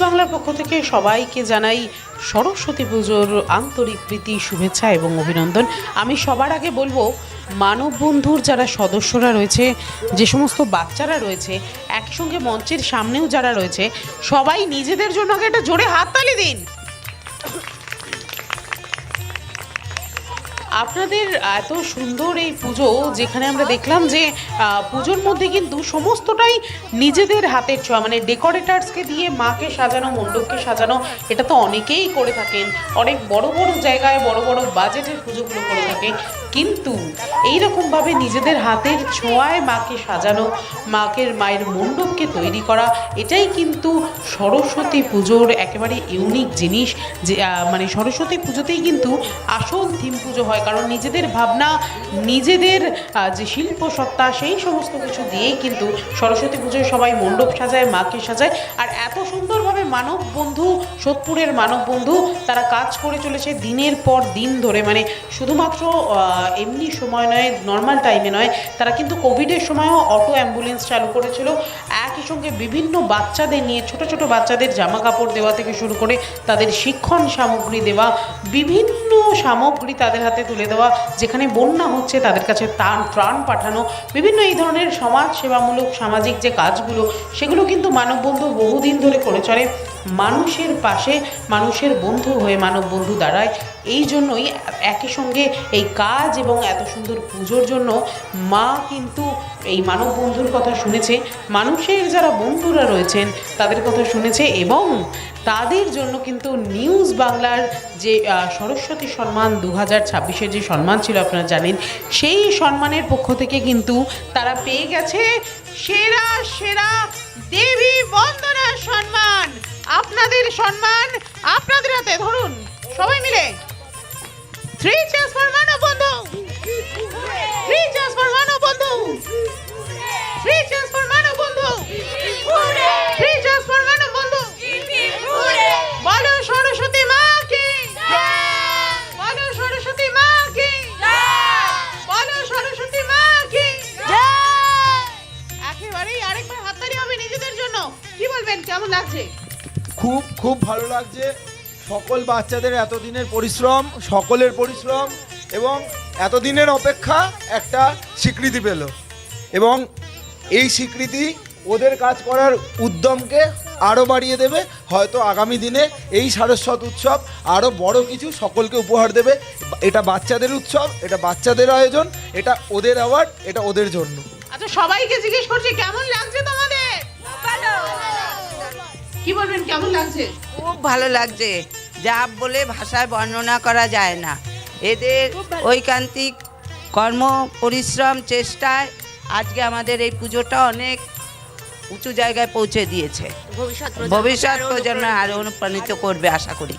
বাংলার পক্ষ থেকে সবাইকে জানাই সরস্বতী পুজোর আন্তরিক প্রীতি, শুভেচ্ছা এবং অভিনন্দন। আমি সবার আগে বলবো, মানববন্ধুর যারা সদস্যরা রয়েছে, যে সমস্ত বাচ্চারা রয়েছে, একসঙ্গে মঞ্চের সামনেও যারা রয়েছে, সবাই নিজেদের জন্য আগে একটা জোরে হাততালি দিন। আপনাদের এত সুন্দর এই পুজো, যেখানে আমরা দেখলাম যে পুজোর মধ্যে কিন্তু সমস্তটাই নিজেদের হাতের ছোঁয়া, মানে ডেকোরেটার্সকে দিয়ে মাকে সাজানো, মণ্ডপকে সাজানো, এটা তো অনেকেই করে থাকেন, অনেক বড় বড় জায়গায় বড় বড় বাজেটের পুজোগুলো করে থাকে, কিন্তু এইরকমভাবে নিজেদের হাতের ছোঁয়ায় মাকে সাজানো, মায়ের মণ্ডপকে তৈরি করা, এটাই কিন্তু সরস্বতী পুজোর একেবারে ইউনিক জিনিস। যে মানে সরস্বতী পুজোতেই কিন্তু আসল থিম পুজো হয়, কারণ নিজেদের ভাবনা, নিজেদের যে শিল্প সত্তা, সেই সমস্ত কিছু দিয়েই কিন্তু সরস্বতী পুজোয় সবাই মণ্ডপ সাজায়, মাকে সাজায়। আর এত সুন্দরভাবে মানববন্ধু, সোদপুরের মানববন্ধু, তারা কাজ করে চলেছে দিনের পর দিন ধরে, মানে শুধুমাত্র এমনি সময় নয়, নর্মাল টাইমে নয়, তারা কিন্তু কোভিডের সময়ও অটো অ্যাম্বুলেন্স চালু করেছিল। একই সঙ্গে বিভিন্ন বাচ্চাদের নিয়ে, ছোট ছোট বাচ্চাদের জামা কাপড় দেওয়া থেকে শুরু করে তাদের শিক্ষণ সামগ্রী দেওয়া, বিভিন্ন সামগ্রী তাদের হাতে তুলে দেওয়া, যেখানে বন্যা হচ্ছে তাদের কাছে ত্রাণ পাঠানো, বিভিন্ন এই ধরনের সমাজ সেবামূলক সামাজিক যে কাজগুলো, সেগুলো কিন্তু মানববন্ধু বহুদিন ধরে করে চলে। মানুষের পাশে, মানুষের বন্ধু হয়ে মানববন্ধু দাঁড়ায়। এই জন্যই একই সঙ্গে এই কাজ এবং এত সুন্দর পুজোর জন্য মা কিন্তু এই মানববন্ধুর কথা শুনেছে, মানুষের যারা বন্ধুরা রয়েছেন তাদের কথা শুনেছে, এবং তাদের জন্য কিন্তু নিউজ বাংলার যে সরস্বতী সম্মান 2026-এর যে সম্মান ছিল আপনারা জানেন, সেই সম্মানের পক্ষ থেকে কিন্তু তারা পেয়ে গেছে সেরা সেরা দেবী বন্দনা সম্মান। আপনাদের সম্মান আপনাদের হাতে, ধরুন সবাই মিলে। 3 cheers for মানববন্ধু, 3 cheers for মানববন্ধু, 3 cheers for মানববন্ধু, 3 cheers for মানববন্ধু। বলো সরস্বতী মা কি জয়, বলো সরস্বতী মা কি জয়, বলো সরস্বতী মা কি জয়। একেবারেই আরেকবার হাততালি হবে নিজেদের জন্য। কি বলবেন, কেমন লাগছে? খুব খুব ভালো লাগছে। সকল বাচ্চাদের এতদিনের পরিশ্রম, সকলের পরিশ্রম এবং এতদিনের অপেক্ষা একটা স্বীকৃতি পেল, এবং এই স্বীকৃতি ওদের কাজ করার উদ্যমকে আরও বাড়িয়ে দেবে। হয়তো আগামী দিনে এই সারস্বত উৎসব আরও বড় কিছু সকলকে উপহার দেবে। এটা বাচ্চাদের উৎসব, এটা বাচ্চাদের আয়োজন, এটা ওদের অ্যাওয়ার্ড, এটা ওদের জন্য। আচ্ছা, সবাইকে জিজ্ঞেস করছি কেমন লাগছে তোমাদের? কি বলবেন, কেমন লাগছে? খুব ভালো লাগছে, যা বলে ভাষায় বর্ণনা করা যায় না। এদের ঐকান্তিক কর্ম, পরিশ্রম, চেষ্টায় আজকে আমাদের এই পুজোটা অনেক উঁচু জায়গায় পৌঁছে দিয়েছে। ভবিষ্যৎ প্রজন্ম আরো অনুপ্রাণিত করবে আশা করি।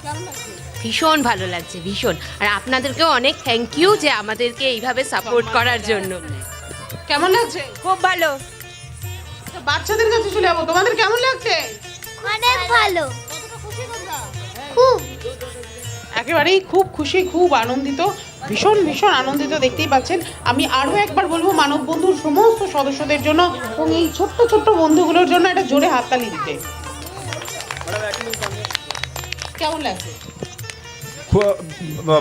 ভীষণ ভালো লাগছে, ভীষণ। আর আপনাদেরকেও অনেক থ্যাংক ইউ যে আমাদেরকে এইভাবে সাপোর্ট করার জন্য। কেমন লাগছে? খুব ভালো। তো বাচ্চাদের কাছে চলে যাবো, তোমাদের কেমন লাগছে? অনেক ভালো, খুব, একেবারেই খুব খুশি, খুব আনন্দিত, ভীষণ ভীষণ আনন্দিত। দেখতেই পাচ্ছেন। আমি আরও একবার বলবো মানববন্ধুর সমস্ত সদস্যদের জন্য এবং এই ছোট্ট ছোট্ট বন্ধুগুলোর জন্য একটা জোরে হাততালি দিতে। কেমন লাগছে?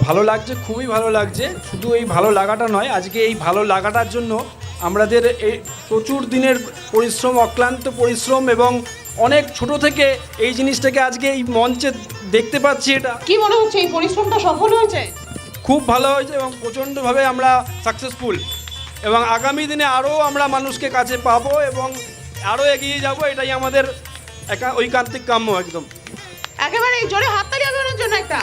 ভালো লাগছে, খুবই ভালো লাগছে। শুধু এই ভালো লাগাটা নয়, আজকে এই ভালো লাগাটার জন্য আমাদের এই প্রচুর দিনের পরিশ্রম, অক্লান্ত পরিশ্রম, এবং অনেক ছোট থেকে এই জিনিসটাকে আজকে এই মঞ্চে দেখতে পাচ্ছি। এটা কি মনে হচ্ছে, এই পরিশ্রমটা সফল হয়েছে? খুব ভালো হয়েছে এবং প্রচণ্ডভাবে আমরা সাকসেসফুল, এবং আগামী দিনে আরও আমরা মানুষকে কাছে পাবো এবং আরও এগিয়ে যাব। এটাই আমাদের ঐকান্তিক কাম্য। একদম একেবারে জোরে হাততালি হবে ওনার জন্য একটা।